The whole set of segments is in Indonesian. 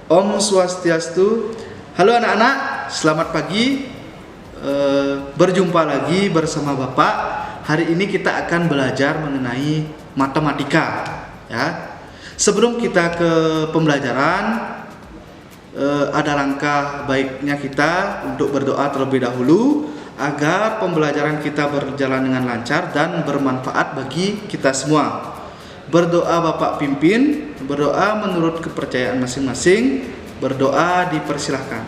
Om Swastiastu. Halo anak-anak, selamat pagi. Berjumpa lagi bersama Bapak. Hari ini kita akan belajar mengenai matematika, ya. Sebelum kita ke pembelajaran, ada langkah baiknya kita untuk berdoa terlebih dahulu agar pembelajaran kita berjalan dengan lancar dan bermanfaat bagi kita semua. Berdoa Bapak pimpin, berdoa menurut kepercayaan masing-masing, berdoa dipersilahkan.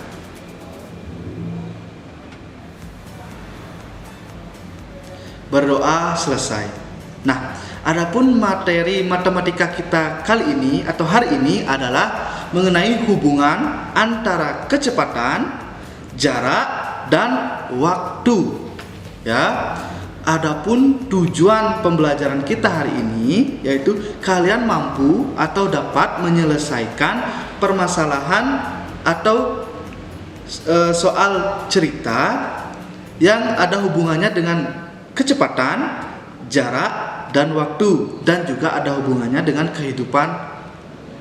Berdoa selesai. Nah, adapun materi matematika kita kali ini atau hari ini adalah mengenai hubungan antara kecepatan, jarak, dan waktu. Ya. Adapun tujuan pembelajaran kita hari ini yaitu kalian mampu atau dapat menyelesaikan permasalahan atau soal cerita yang ada hubungannya dengan kecepatan, jarak, dan waktu, dan juga ada hubungannya dengan kehidupan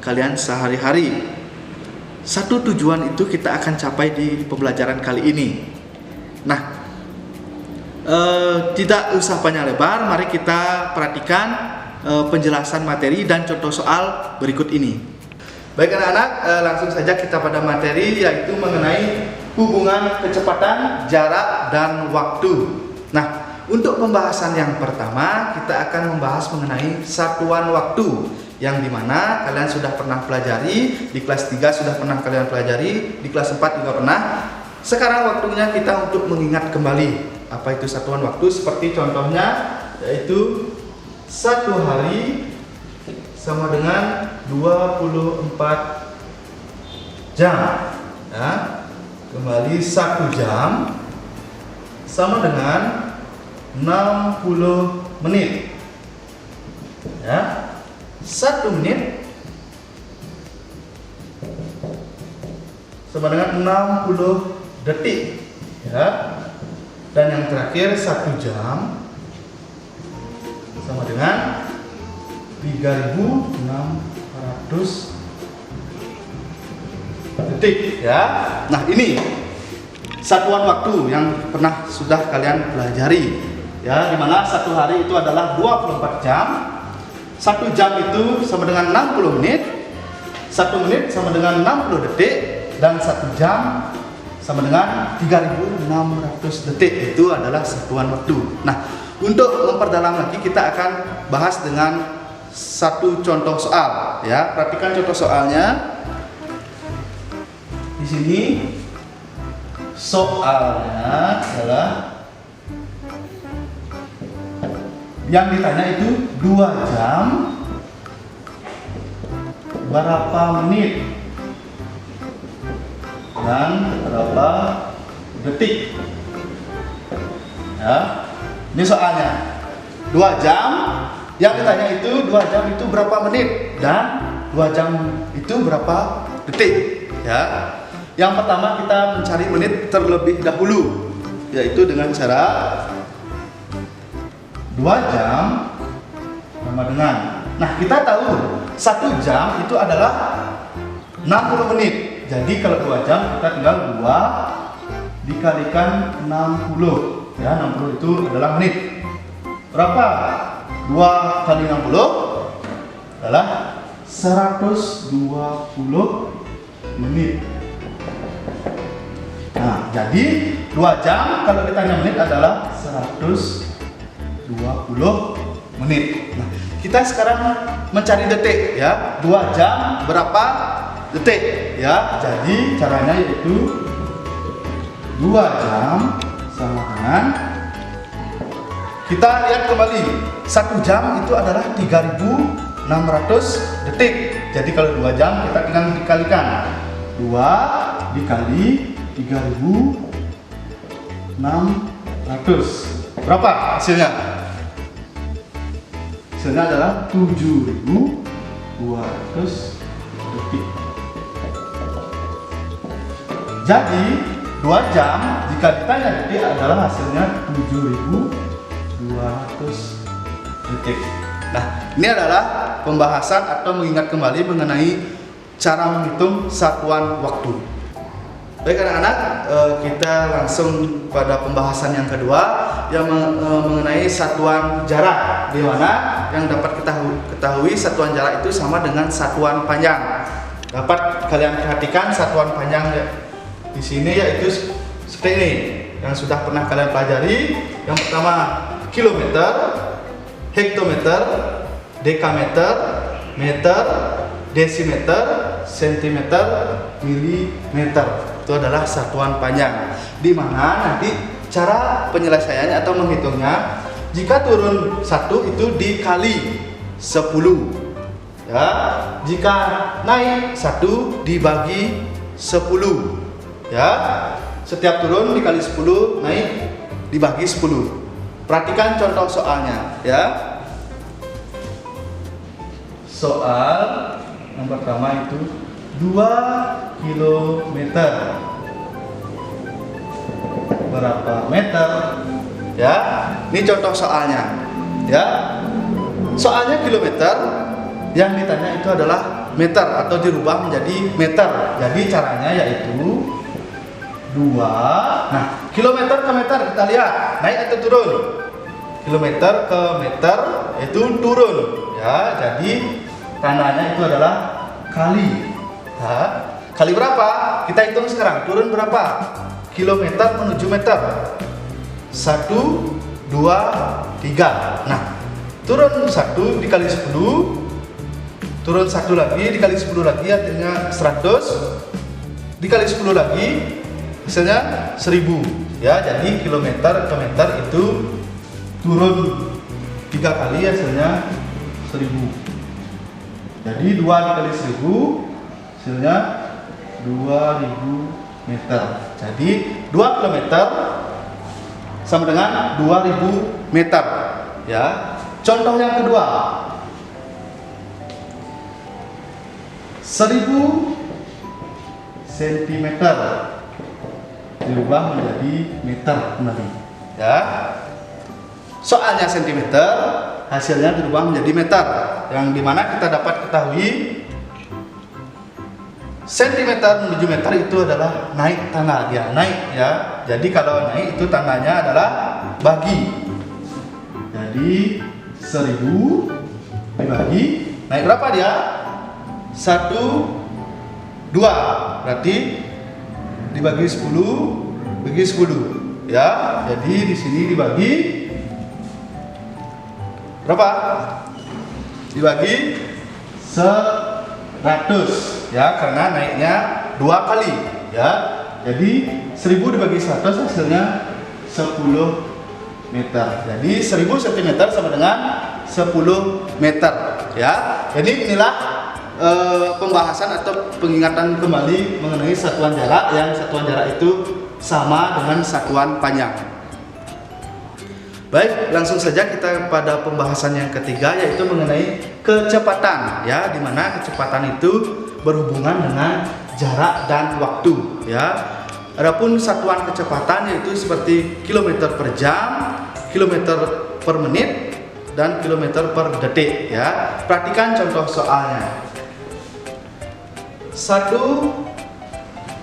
kalian sehari-hari. Satu tujuan itu kita akan capai di pembelajaran kali ini. Nah, tidak usah panjang lebar, mari kita perhatikan penjelasan materi dan contoh soal berikut ini. Baik anak-anak, langsung saja kita pada materi, yaitu mengenai hubungan kecepatan, jarak, dan waktu. Nah, untuk pembahasan yang pertama kita akan membahas mengenai satuan waktu, yang dimana kalian sudah pernah pelajari, di kelas 3 sudah pernah kalian pelajari, di kelas 4 juga pernah. Sekarang waktunya kita untuk mengingat kembali apa itu satuan waktu, seperti contohnya yaitu 1 hari sama dengan 24 jam. Ya. Kembali 1 jam sama dengan 60 menit. Ya. 1 menit sama dengan 60 detik. Ya. Dan yang terakhir 1 jam sama dengan 3.600 detik, ya. Nah, ini satuan waktu yang pernah sudah kalian pelajari, ya, dimana 1 hari itu adalah 24 jam, 1 jam itu sama dengan 60 menit, 1 menit sama dengan 60 detik, dan 1 jam sama dengan 3.600 detik. Itu adalah satuan waktu. Nah, untuk memperdalam lagi kita akan bahas dengan satu contoh soal, ya. Perhatikan contoh soalnya. Di sini soalnya adalah yang ditanya itu 2 jam berapa menit dan berapa detik. Ya, ini soalnya 2 jam, yang ditanya itu 2 jam itu berapa menit dan 2 jam itu berapa detik. Ya, yang pertama kita mencari menit terlebih dahulu, yaitu dengan cara 2 jam sama dengan, nah kita tahu 1 jam itu adalah 60 menit. Jadi kalau 2 jam kita tinggal 2 dikalikan 60, ya, 60 itu adalah menit. Berapa? 2 kali 60 adalah 120 menit. Nah, jadi 2 jam kalau ditanya menit adalah 120 menit. Nah, kita sekarang mencari detik, ya. 2 jam berapa detik, ya. Jadi caranya yaitu 2 jam sama dengan, kita lihat kembali, 1 jam itu adalah 3.600 detik. Jadi kalau 2 jam kita tinggal dikalikan 2 dikali 3.600. Berapa hasilnya? Hasilnya adalah 7.200 detik. Jadi 2 jam jika ditanya detik adalah hasilnya 7.200 detik. Nah, ini adalah pembahasan atau mengingat kembali mengenai cara menghitung satuan waktu. Baik anak-anak, kita langsung pada pembahasan yang kedua yang mengenai satuan jarak, di mana yang dapat kita ketahui satuan jarak itu sama dengan satuan panjang. Dapat kalian perhatikan satuan panjang di sini yaitu seperti ini yang sudah pernah kalian pelajari. Yang pertama kilometer, hektometer, dekameter, meter, desimeter, sentimeter, milimeter. Itu adalah satuan panjang, di mana nanti cara penyelesaiannya atau menghitungnya, jika turun 1 itu dikali 10 ya, jika naik 1 dibagi 10 ya, setiap turun dikali 10, naik dibagi 10. Perhatikan contoh soalnya ya. Soal yang pertama itu 2 kilometer berapa meter ya. Ini contoh soalnya ya. Soalnya kilometer, yang ditanya itu adalah meter atau dirubah menjadi meter. Jadi caranya yaitu 2. Nah, kilometer ke meter kita lihat naik atau turun. Kilometer ke meter itu turun ya. Jadi tandanya itu adalah kali. Nah, kali berapa? Kita hitung sekarang. Turun berapa? Kilometer menuju meter. 1, 2, 3. Nah, turun 1 dikali 10, turun 1 lagi dikali 10 lagi, artinya 100, dikali 10 lagi hasilnya 1000 ya. Jadi kilometer ke meter itu turun 3 kali, hasilnya 1000. Jadi 2 dikali 1000 hasilnya 2000 meter. Jadi 2 kilometer sama dengan 2000 meter ya. Contoh yang kedua, 1000 cm dirubah menjadi meter kembali ya. Soalnya cm, hasilnya dirubah menjadi meter, yang dimana kita dapat ketahui sentimeter menuju meter itu adalah naik tangga, dia naik ya. Jadi kalau naik itu tandanya adalah bagi. Jadi 1000 dibagi naik berapa dia? 1, 2. Berarti dibagi 10 bagi 10 ya. Jadi di sini dibagi berapa? Dibagi 100 ya, karena naiknya 2 kali ya. Jadi 1000 dibagi 100 hasilnya 10 meter. Jadi 1000 cm sama dengan 10 meter ya. Jadi inilah pembahasan atau pengingatan kembali mengenai satuan jarak, yang satuan jarak itu sama dengan satuan panjang. Baik, langsung saja kita pada pembahasan yang ketiga, yaitu mengenai kecepatan ya, dimana kecepatan itu berhubungan dengan jarak dan waktu ya. Adapun satuan kecepatan yaitu seperti kilometer per jam, kilometer per menit, dan kilometer per detik ya. Perhatikan contoh soalnya. 1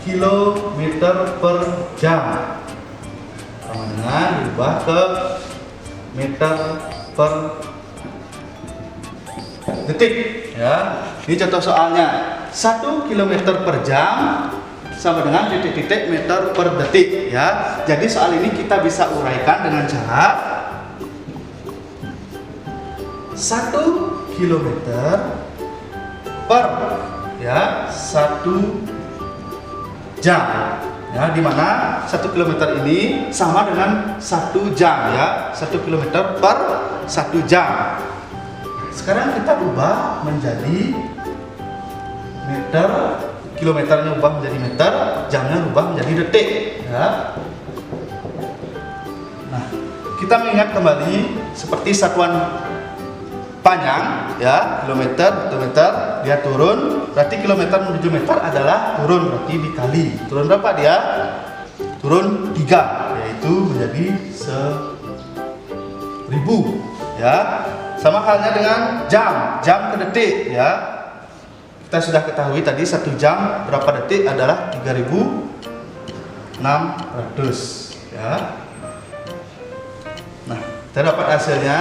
kilometer per jam sama dengan dirubah ke meter per detik ya. Ini contoh soalnya. 1 kilometer per jam sama dengan titik-titik meter per detik ya. Jadi soal ini kita bisa uraikan dengan cara 1 kilometer per ya 1 jam ya, dimana 1 kilometer ini sama dengan 1 jam ya. 1 kilometer per 1 jam. Sekarang kita ubah menjadi meter, kilometernya ubah menjadi meter, jamnya ubah menjadi detik ya. Nah, kita mengingat kembali seperti satuan panjang ya, kilometer, meter, dia turun, berarti kilometer menuju meter adalah turun, berarti dikali. Turun berapa dia? Turun 3, yaitu menjadi 1000 ya. Sama halnya dengan jam, jam ke detik ya. kita sudah ketahui tadi 1 jam berapa detik adalah 3600 ya. Nah, kita dapat hasilnya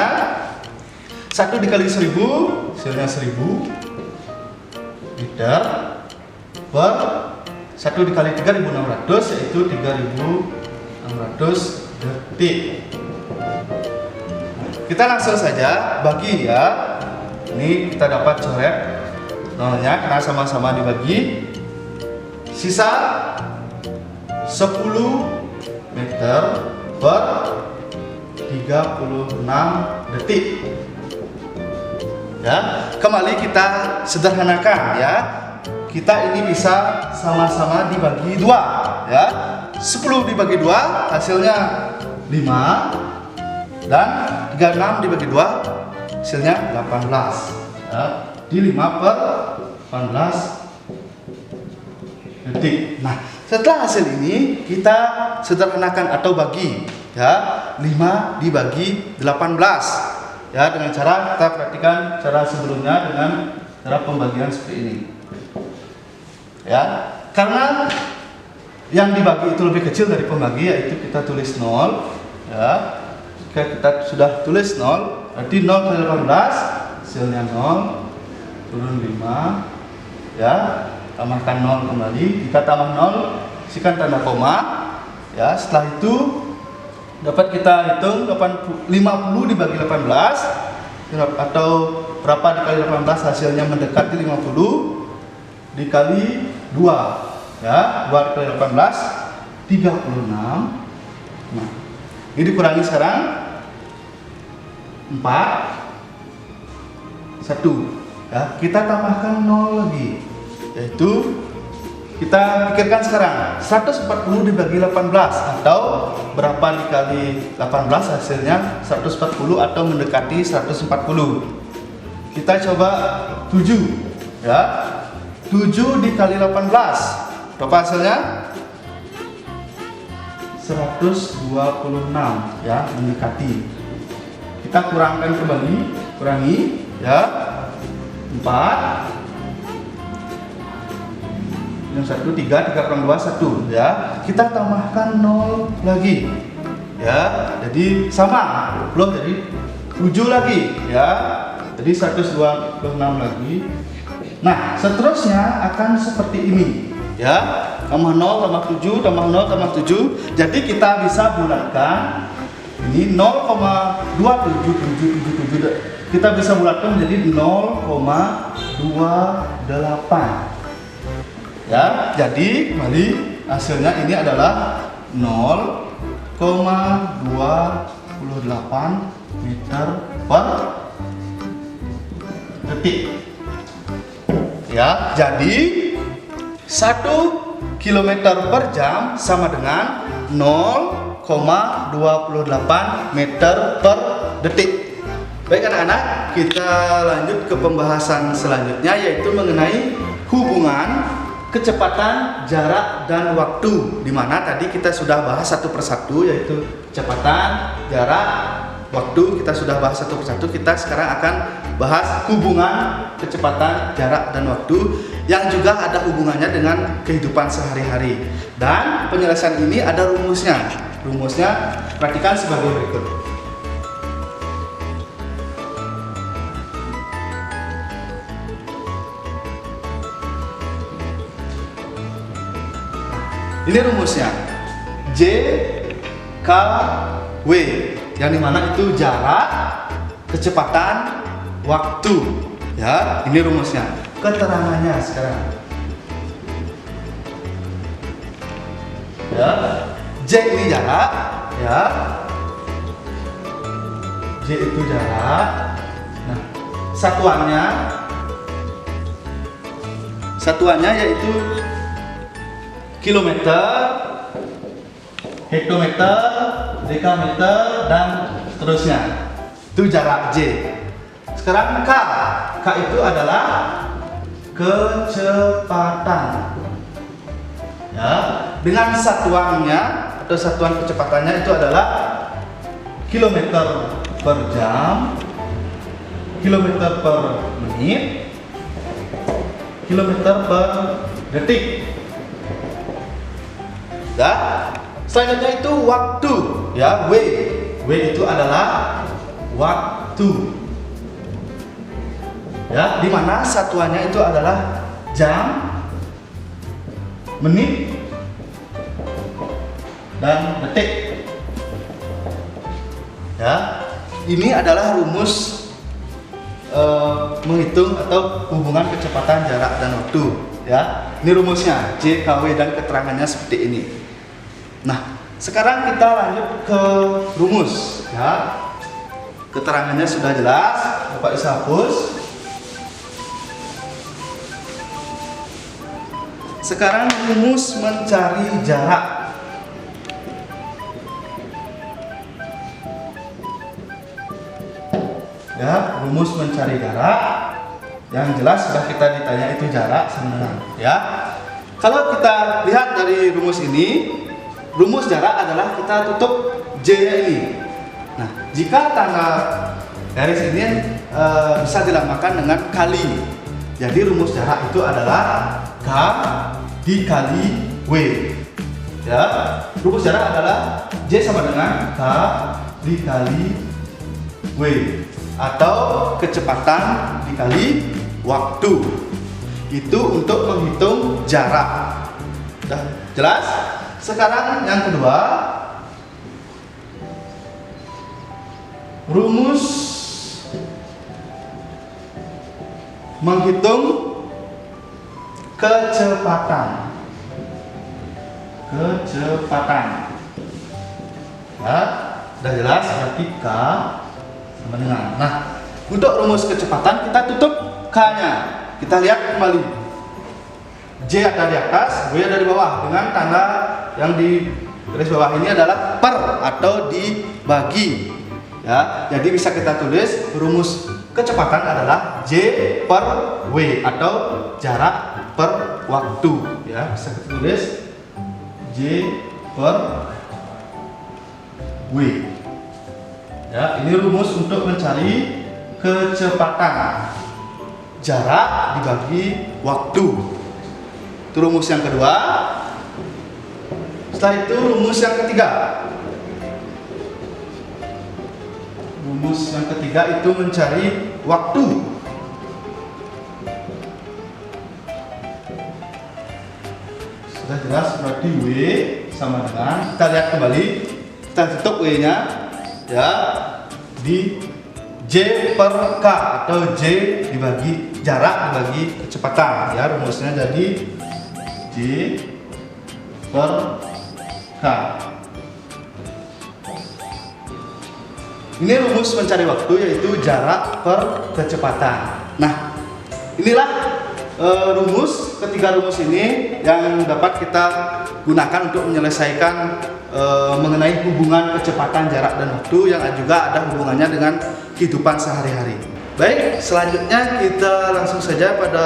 1 dikali 1000, hasilnya 1000 meter per 1 dikali 3600 yaitu 3600 detik. Kita langsung saja bagi ya. Ini kita dapat coret nolnya karena sama-sama dibagi. Sisa 10 meter per 36 detik. Ya, kembali kita sederhanakan ya. Kita ini bisa sama-sama dibagi 2 ya. 10 dibagi 2 hasilnya 5 dan 36 dibagi 2 hasilnya 18 ya. Di 5 per 18 detik. Nah, setelah hasil ini kita sederhanakan atau bagi ya. 5 dibagi 18 ya, dengan cara kita perhatikan cara sebelumnya dengan cara pembagian seperti ini ya. Karena yang dibagi itu lebih kecil dari pembagi, yaitu kita tulis 0 ya. Jika kita sudah tulis 0, berarti 0 kali 18 hasilnya 0, turun 5 ya, tambahkan 0 kembali. Jika tambah 0 isikan tanda koma ya. Setelah itu dapat kita hitung 50 dibagi 18 atau berapa dikali 18 hasilnya mendekati 50 dikali 2 ya. 2 dikali 18 36. Nah, ini dikurangi sekarang 4 1 ya. Kita tambahkan 0 lagi, yaitu kita pikirkan sekarang 140 dibagi 18 atau berapa dikali 18 hasilnya 140 atau mendekati 140. Kita coba 7 ya. 7 dikali 18 berapa hasilnya? 126 ya, mendekati. Kita kurangkan kembali, kurangi ya. 4 yang 1 3 kurang 2 1 ya. Kita tambahkan 0 lagi ya. Jadi sama, belum jadi 7 lagi ya. Jadi 126 lagi. Nah, seterusnya akan seperti ini ya. Tambah 0 tambah 7 tambah 0 tambah 7. Jadi kita bisa bulatkan ini 0,27777. Kita bisa bulatkan menjadi 0,28 ya. Jadi kembali hasilnya ini adalah 0,228 meter per detik ya. Jadi 1 kilometer per jam sama dengan 0,28 meter per detik. Baik anak-anak, kita lanjut ke pembahasan selanjutnya, yaitu mengenai hubungan kecepatan, jarak, dan waktu. Dimana tadi kita sudah bahas satu persatu, yaitu kecepatan, jarak, waktu. Kita sudah bahas satu persatu. Kita sekarang akan bahas hubungan kecepatan, jarak, dan waktu yang juga ada hubungannya dengan kehidupan sehari-hari. Dan penjelasan ini ada rumusnya. Rumusnya perhatikan sebagai berikut. Ini rumusnya J K W, yang dimana itu jarak, kecepatan, waktu ya. Ini rumusnya. Keterangannya sekarang ya. J ini jarak ya. J itu jarak. Nah, satuannya yaitu kilometer, hektometer, dekameter, dan seterusnya. Itu jarak J. Sekarang K. K itu adalah kecepatan ya. Dengan satuannya atau satuan kecepatannya itu adalah kilometer per jam, kilometer per menit, km per detik. Ya. Selanjutnya itu waktu, ya, W. W itu adalah waktu. Ya, di mana satuannya itu adalah jam, menit, dan detik. Ya, ini adalah rumus menghitung atau hubungan kecepatan, jarak, dan waktu. Ya, ini rumusnya J, K, W, dan keterangannya seperti ini. Nah, sekarang kita lanjut ke rumus. Ya, keterangannya sudah jelas, Bapak bisa hapus. Sekarang rumus mencari jarak. Ya, rumus mencari jarak. Yang jelas sudah kita ditanya itu jarak sebenarnya. Ya, kalau kita lihat dari rumus ini, rumus jarak adalah kita tutup J ini. Nah, jika tanda garis ini bisa dilambangkan dengan kali. Jadi rumus jarak itu adalah K dikali W. Ya, rumus jarak adalah J sama dengan K dikali W, atau kecepatan dikali waktu. Itu untuk menghitung jarak. Sudah jelas? Sekarang yang kedua, rumus menghitung kecepatan. Ya, sudah jelas, berarti K sama dengan. Nah, untuk rumus kecepatan kita tutup K-nya. Kita lihat kembali. J ada di atas, W ada di bawah, dengan tanda yang di garis bawah ini adalah per atau dibagi. Ya, jadi bisa kita tulis rumus kecepatan adalah J per W atau jarak per waktu. Ya, bisa kita tulis J per W. Ya, ini rumus untuk mencari kecepatan, jarak dibagi waktu. Itu rumus yang kedua. Setelah itu rumus yang ketiga. Rumus yang ketiga itu mencari waktu. Sudah jelas, berarti W sama dengan, kita lihat kembali, kita tutup W-nya, ya, di J per K atau J dibagi jarak dibagi kecepatan. Ya, rumusnya jadi J per K. Ini rumus mencari waktu, yaitu jarak per kecepatan. Nah, inilah rumus, ketiga rumus ini yang dapat kita gunakan untuk menyelesaikan mengenai hubungan kecepatan, jarak, dan waktu yang juga ada hubungannya dengan kehidupan sehari-hari. Baik, selanjutnya kita langsung saja pada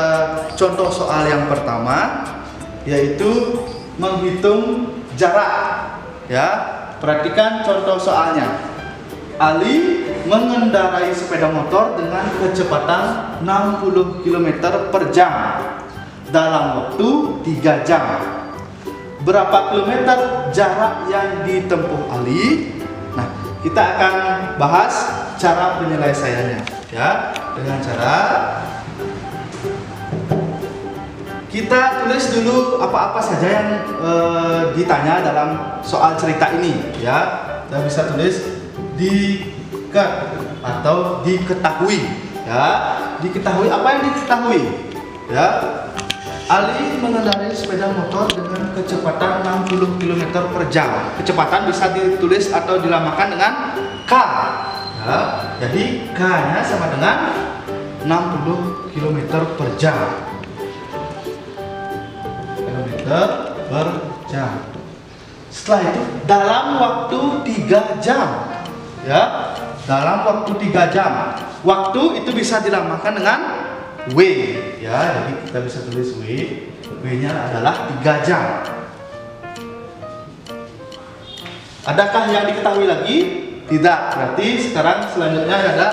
contoh soal yang pertama, yaitu menghitung jarak. Ya, perhatikan contoh soalnya. Ali mengendarai sepeda motor dengan kecepatan 60 km per jam dalam waktu 3 jam. Berapa kilometer jarak yang ditempuh Ali? Nah, kita akan bahas cara penyelesaiannya, ya, dengan cara kita tulis dulu apa-apa saja yang ditanya dalam soal cerita ini, ya. Kita bisa tulis atau diketahui, ya. Diketahui, apa yang diketahui? Ya, Ali mengendarai sepeda motor dengan kecepatan 60 km per jam. Kecepatan bisa ditulis atau dilambangkan dengan K. Ya, jadi K-nya sama dengan 60 km per jam. Kilometer per jam. Setelah itu dalam waktu 3 jam. Ya, dalam waktu 3 jam. Waktu itu bisa dilambangkan dengan W, ya, jadi kita bisa tulis W. W-nya adalah 3 jam. Adakah yang diketahui lagi? Tidak. Berarti sekarang selanjutnya adalah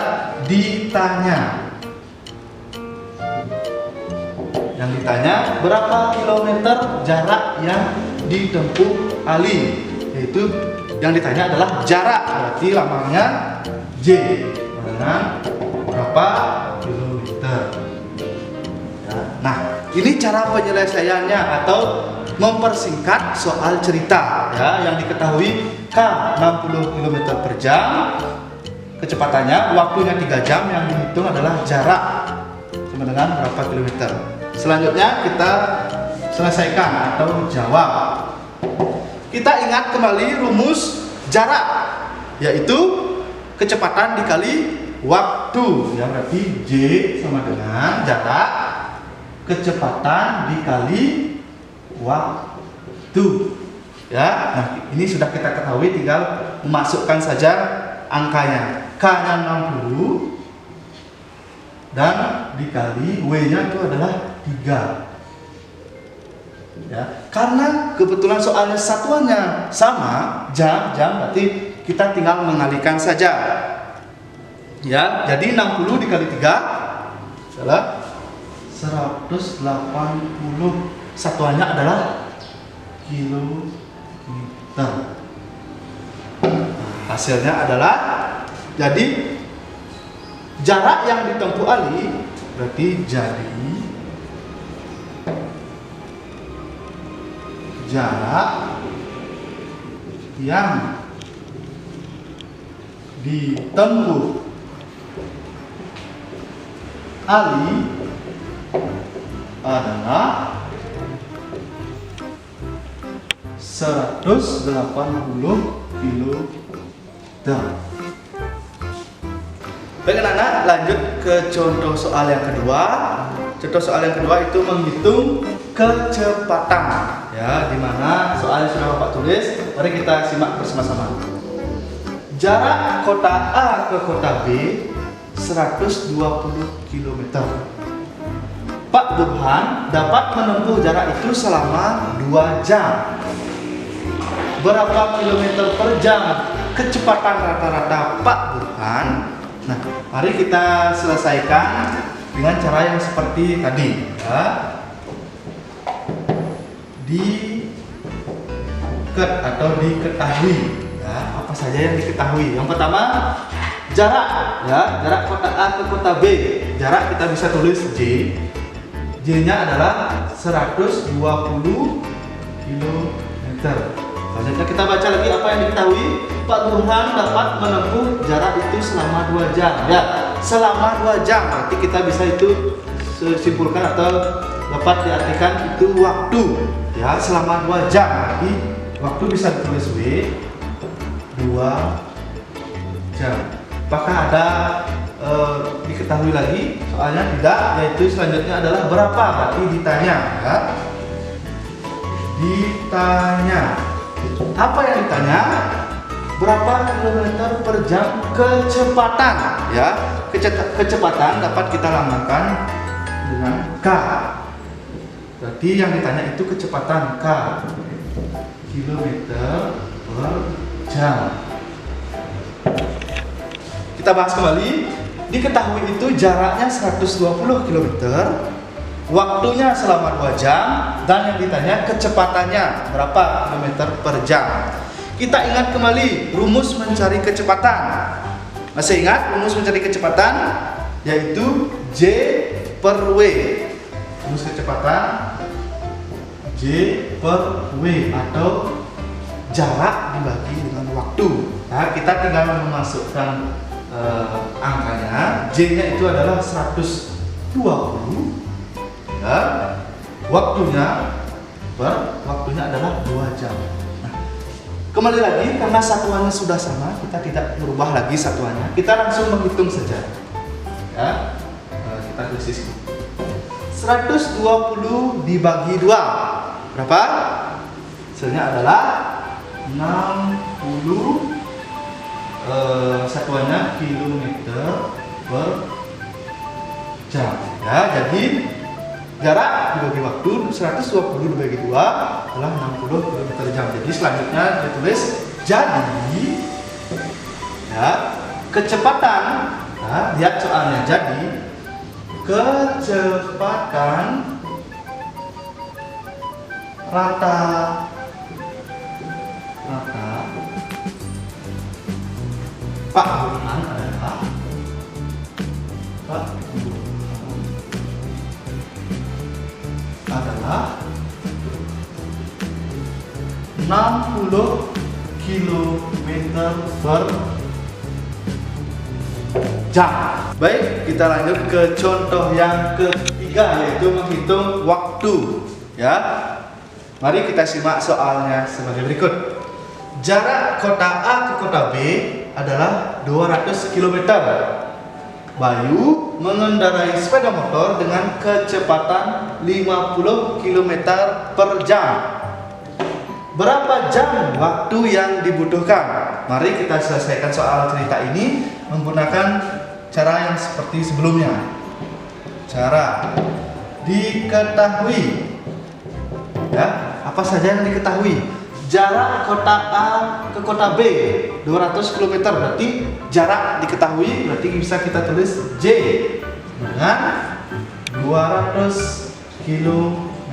ditanya. Yang ditanya berapa kilometer jarak yang ditempuh Ali, yaitu yang ditanya adalah jarak, berarti lambangnya J dengan berapa kilometer. Ya. Nah, ini cara penyelesaiannya atau mempersingkat soal cerita ya, yang diketahui K 60 km per jam kecepatannya, waktunya 3 jam, yang dihitung adalah jarak sama dengan berapa kilometer. Selanjutnya kita selesaikan atau jawab. Kita ingat kembali rumus jarak, yaitu kecepatan dikali waktu, ya, berarti J sama dengan jarak kecepatan dikali waktu. Ya, nah ini sudah kita ketahui, tinggal memasukkan saja angkanya. K-nya 60 dan dikali W-nya itu adalah 3. Ya, karena kebetulan soalnya satuannya sama, jam, berarti kita tinggal mengalihkan saja. Ya, jadi 60 dikali 3 adalah 180. Satuannya adalah kilometer. Hasilnya adalah, jadi jarak yang ditempuh Ali berarti jadi jarak yang ditempuh Ali adalah 180 km. Baik anak-anak, lanjut ke contoh soal yang kedua. Contoh soal yang kedua itu menghitung kecepatan, ya, dimana soalnya sudah Bapak tulis. Mari kita simak bersama-sama. Jarak kota A ke kota B 120 km. Pak Burhan dapat menempuh jarak itu selama 2 jam. Berapa kilometer per jam kecepatan rata-rata Pak Burhan? Nah, mari kita selesaikan dengan cara yang seperti tadi, ya. Diketahui, ya, apa saja yang diketahui. Yang pertama, jarak, ya, jarak kota A ke kota B. Jarak kita bisa tulis J. J-nya adalah 120 km. Selanjutnya kita baca lagi apa yang diketahui. Pak Burhan dapat menempuh jarak itu selama 2 jam. Ya, selama 2 jam. Berarti kita bisa itu simpulkan atau dapat diartikan itu waktu. Ya, selama 2 jam. Berarti waktu bisa ditulis W 2 jam. Apakah ada diketahui lagi? Soalnya tidak, yaitu selanjutnya adalah berapa. Berarti ditanya, ya. Ditanya. Apa yang ditanya? Berapa kilometer per jam kecepatan, ya. Kecepatan dapat kita lambangkan dengan K. Berarti yang ditanya itu kecepatan K, kilometer per jam. Kita bahas kembali. Diketahui itu jaraknya 120 km, waktunya selama 2 jam, dan yang ditanya kecepatannya berapa kilometer per jam. Kita ingat kembali rumus mencari kecepatan. Masih ingat rumus mencari kecepatan? Yaitu J per W. Rumus kecepatan J per W atau jarak dibagi dengan waktu. Nah, kita tinggal memasukkan angkanya. J-nya itu adalah 120, ya. Waktunya adalah 2 jam. Nah, kembali lagi, karena satuannya sudah sama, kita tidak merubah lagi satuannya. Kita langsung menghitung saja. Ya, kita tulis di sini. 120 dibagi 2 berapa? Hasilnya adalah 60. Satuannya kilometer per jam, ya. Jadi jarak dibagi waktu 120 dibagi 2 adalah 60 km jam. Jadi selanjutnya ditulis jadi, ya, kecepatan, ya, lihat soalnya. Jadi kecepatan rata Pak Burhan adalah Pak Burhan adalah 60 km per jam. Baik, kita lanjut ke contoh yang ketiga, yaitu menghitung waktu. Ya, mari kita simak soalnya sebagai berikut. Jarak kota A ke kota B adalah 200 km. Bayu mengendarai sepeda motor dengan kecepatan 50 km per jam. Berapa jam waktu yang dibutuhkan? Mari kita selesaikan soal cerita ini menggunakan cara yang seperti sebelumnya. Cara diketahui. Ya, apa saja yang diketahui? Jarak kota A ke kota B 200 km, berarti jarak diketahui, berarti bisa kita tulis J dengan 200 km.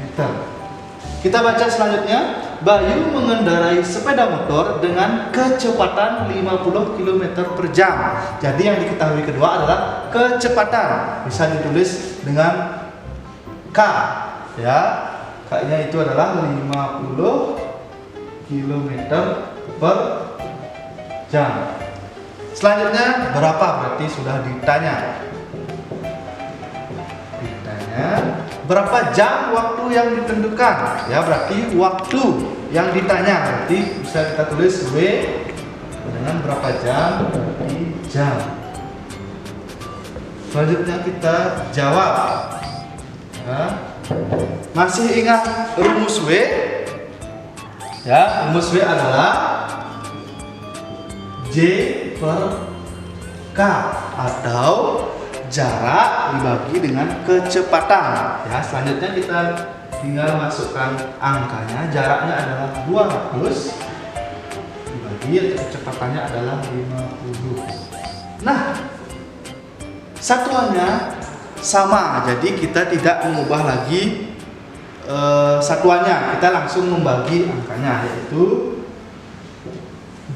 Kita baca selanjutnya. Bayu mengendarai sepeda motor dengan kecepatan 50 km per jam. Jadi yang diketahui kedua adalah kecepatan. Bisa ditulis dengan K, ya. K-nya itu adalah 50 km per jam. Selanjutnya berapa? Berarti sudah ditanya. Berapa jam waktu yang ditentukan? Ya, berarti waktu yang ditanya. Berarti bisa kita tulis W dengan berapa jam di jam. Selanjutnya kita jawab. Ya. Masih ingat rumus W? Ya, rumus W adalah J per K atau jarak dibagi dengan kecepatan. Ya, selanjutnya kita tinggal masukkan angkanya. Jaraknya adalah 200 dibagi kecepatannya adalah 50. Nah, satuannya sama, jadi kita tidak mengubah lagi satuannya. Kita langsung membagi angkanya, yaitu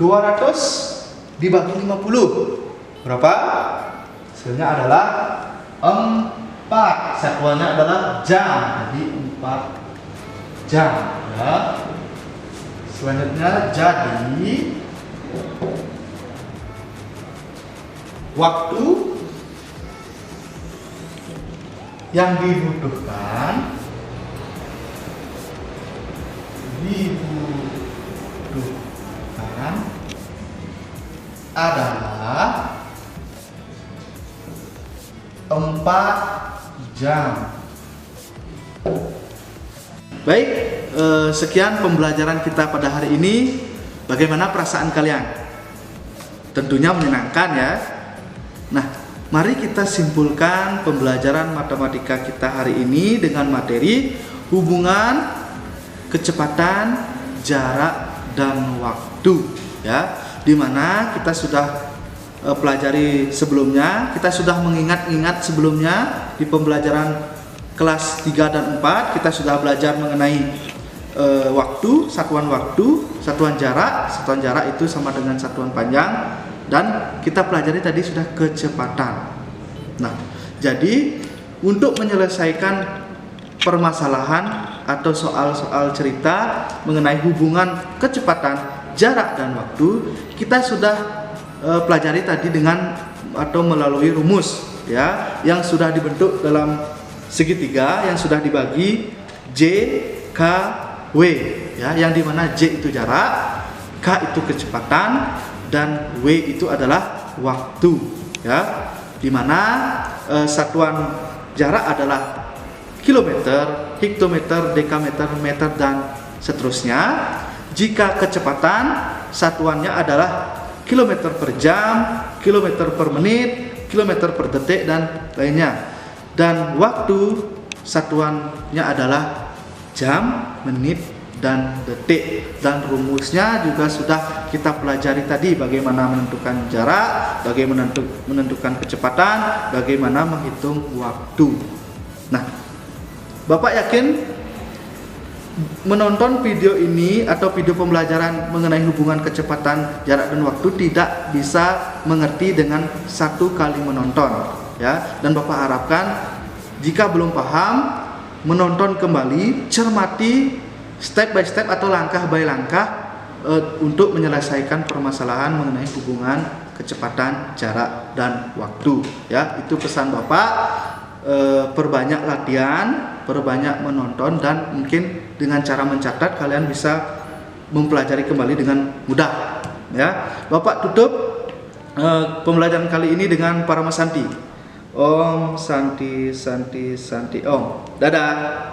200 dibagi 50. Berapa? Hasilnya adalah 4. Satuannya adalah jam. Jadi 4 jam. Ya. Selanjutnya jadi waktu yang dibutuhkan adalah 4 jam. Baik, sekian pembelajaran kita pada hari ini. Bagaimana perasaan kalian? Tentunya menyenangkan ya. Nah, mari kita simpulkan pembelajaran matematika kita hari ini dengan materi hubungan kecepatan, jarak, dan waktu ya. Dimana kita sudah pelajari sebelumnya, kita sudah mengingat-ingat sebelumnya di pembelajaran kelas 3 dan 4 kita sudah belajar mengenai waktu, satuan jarak itu sama dengan satuan panjang, dan kita pelajari tadi sudah kecepatan. Nah, jadi untuk menyelesaikan permasalahan atau soal-soal cerita mengenai hubungan kecepatan, jarak, dan waktu, kita sudah pelajari tadi dengan atau melalui rumus ya yang sudah dibentuk dalam segitiga yang sudah dibagi J, K, W ya, yang dimana J itu jarak, K itu kecepatan, dan W itu adalah waktu ya, dimana satuan jarak adalah kilometer, hektometer, dekameter, meter, dan seterusnya. Jika kecepatan satuannya adalah kilometer per jam, kilometer per menit, kilometer per detik, dan lainnya. Dan waktu satuannya adalah jam, menit, dan detik. Dan rumusnya juga sudah kita pelajari tadi, bagaimana menentukan jarak, bagaimana menentukan kecepatan, bagaimana menghitung waktu. Nah, Bapak yakin menonton video ini atau video pembelajaran mengenai hubungan kecepatan jarak dan waktu tidak bisa mengerti dengan satu kali menonton, ya. Dan Bapak harapkan jika belum paham, menonton kembali, cermati step by step atau langkah by langkah untuk menyelesaikan permasalahan mengenai hubungan kecepatan jarak dan waktu, ya. Itu pesan Bapak. Perbanyak latihan, perbanyak menonton, dan mungkin dengan cara mencatat kalian bisa mempelajari kembali dengan mudah, ya. Bapak tutup pembelajaran kali ini dengan Parama Santi. Om Santi Santi Santi Om. Dadah.